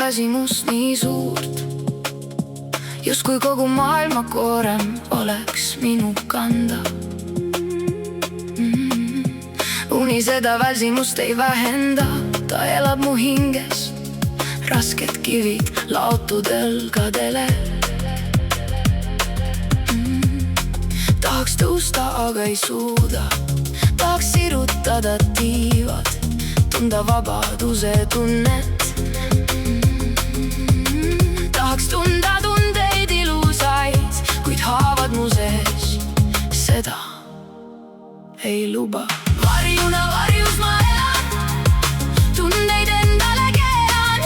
väsimus nii suurt, justkui kogu maailma koorem oleks minu kanda. Uni seda väsimust ei vähenda, ta elab mu hinges, rasked kivid laotud õlgadele. Tahaks tõusta, aga ei suuda, tahaks sirutada tiivad, tunda vabaduse tunnet. Tahaks tunda tundeid ilusaid, kuid haavad mu sees seda ei luba. Varjuna varjus ma elan, tundeid endale keelan,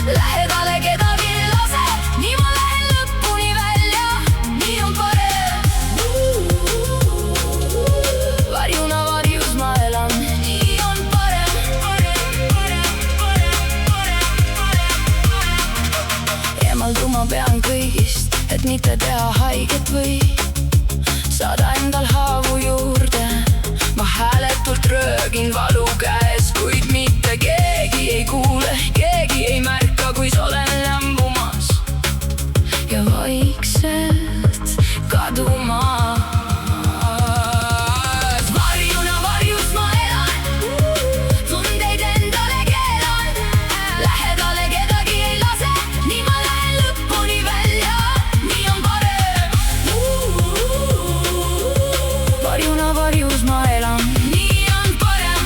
lähedale kedagi ei lase, nii ma lähen lõpuni välja, nii on parem. Varjuna varjus ma elan, nii on parem. Eemalduma pean kõigist, et mitte teha haiget või saada endal haavu juurde. Ma hääletult röögin valu käes, kuid mitte keegi ei kuule, keegi ei märka, kuis olen lämbumas ja vaikselt kadumas. Varjuna varjus ma elan, tundeid endale keelan, lähedale kedagi ei lase, nii ma lähen lõpuni välja, nii on parem. Varjuna varjus ma elan, nii on parem.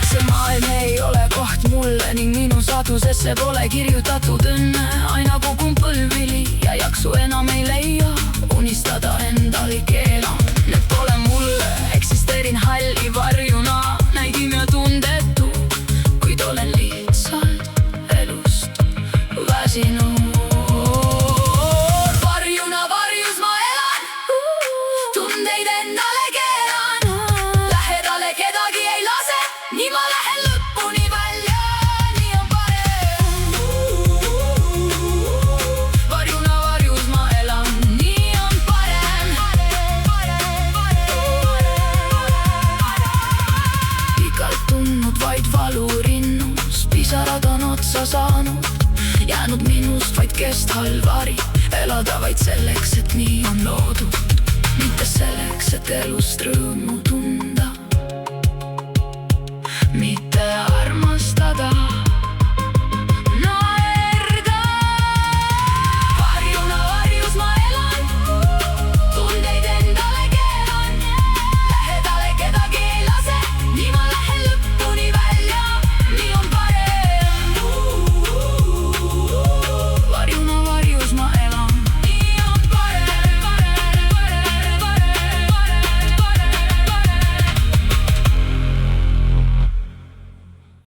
See maailm ei ole koht mulle ning minu saatusesse pole kirjutatud õnne. Aina kukun põlvili ja jaksu enam ei leia, unistada endale keelan. Need pole mulle, eksisteerin halli varjuna, näidim ja tundetu, kuid olen lihtsalt elust väsinud. Nii ma lähen lõpuni välja, nii on parem. Varjuna varjus ma elan, nii on parem. Pikalt tundnud vaid valu rinnus, pisarad on otsa saanud, jäänud minust vaid kesthall vari, elada vaid selleks, et nii on loodud, mitte selleks, et elust rõõmu tunda.